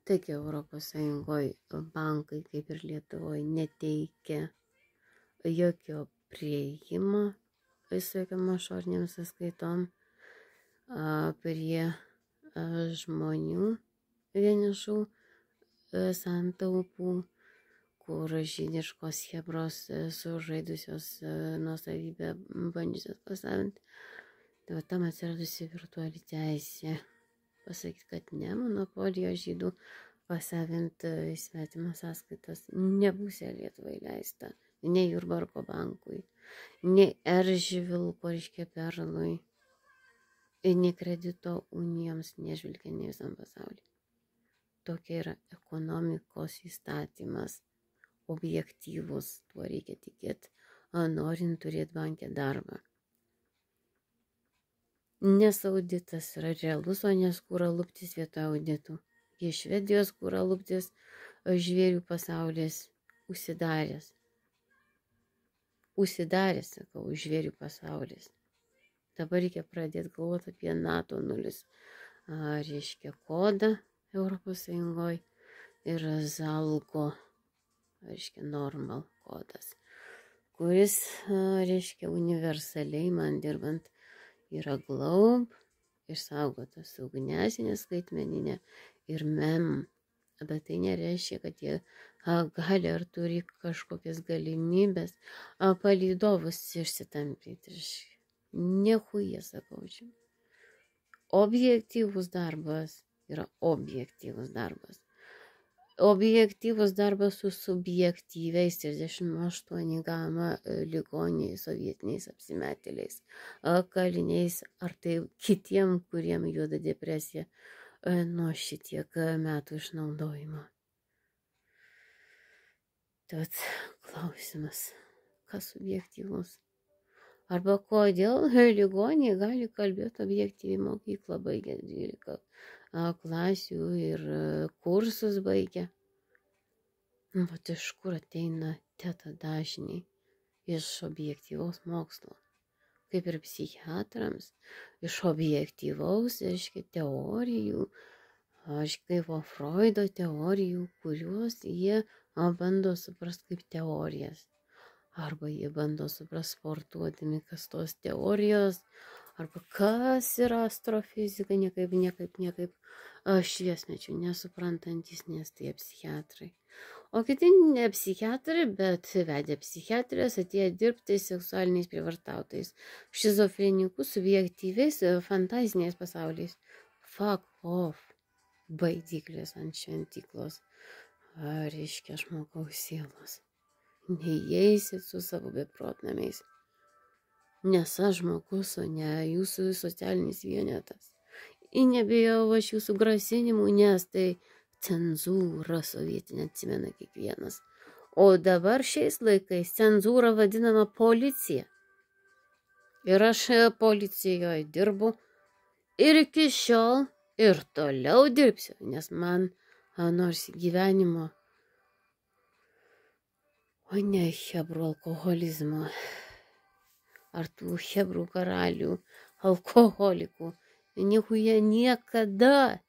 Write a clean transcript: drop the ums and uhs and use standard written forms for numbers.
Taigi Europos Sąjungoje bankai, kaip ir Lietuvoje, neteikia jokio prieimo visokiam išoriniam sąskaitom prie žmonių vienišų santaupų, kur žydiškos chebros sužaidusios nuosavybę bandžiusios pasavinti. Tai va tam atsiradusi virtuali teisė. Pasakyti, kad ne, monopolijos žydų pasavinti svetimas sąskaitas nebus Lietuvai leista. Nei Jurbarko bankui, nei Eržvilko reiškia Perlui, nei kredito unijoms, nežvilgiant visam pasauliu. Tokia yra ekonomikos įstatymas, objektyvus, tuo reikia tikėti, norint turėti bankę darbą. Nes auditas yra realus, o nes kūra luptis vietoje auditų. Iš Švedijos kūra luptis žvėrių pasaulis užsidaręs. Užsidaręs, sakau, žvėrių pasaulis. Dabar reikia pradėti galvoti apie NATO 0, reiškia kodą Europos Sąjungoje ir Zalgo, reiškia normal kodas, kuris, reiškia, universaliai man dirbant yra Globe, išsaugotas ugnesinė skaitmeninė ir MEM. Bet tai nereiškia, kad jie gali ar turi kažkokias galimybės palydovus išsitampyti. Niechuje, sakau, čia. Objektyvus darbas yra objektyvus darbas. Objektyvus darbas su subjektyviais 38 gama ligoniais, sovietiniais apsimetėliais, kaliniais, ar tai kitiem, kuriem juoda depresija nuo šitiek metų išnaudojimo. Tad klausimas, kas subjektyvus? Arba kodėl ligoniai gali kalbėti objektyviai, mokyklą baigę 12 klasių ir kursus baigę. Bet iš kur ateina teta dažniai? Iš objektyvaus mokslo. Kaip ir psichiatrams, iš objektyvaus, reiškia, teorijų, kaip Freudo teorijų, kuriuos jie bando suprasti kaip teorijas. Arba jie bando suprasti sportuodami, kas tos teorijos, arba kas yra astrofizika, niekaip šviesmečių nesuprantantis, nes tai psichiatrai. O kiti ne psichiatrai, bet vedė psichiatrijas, atėjo dirbti seksualiniais prievartautais, šizofrenikų, subjektyviais, fantaziniais pasauliais. Fuck off, baidyklės ant šventyklos, reiškia žmogaus sielos. Neįeisit su savo beprotnamiais. Nes aš žmogus, o ne jūsų socialinis vienetas. Ir nebijau aš jūsų grasinimų, nes tai cenzūra sovietinė atsimena kiekvienas. O dabar šiais laikais cenzūra vadinama policija. Ir aš policijoje dirbu ir iki šiol ir toliau dirbsiu, nes man nors gyvenimo, o ne hebrų alkoholizmo, ar tų hebrų karalių alkoholikų, niekuja niekada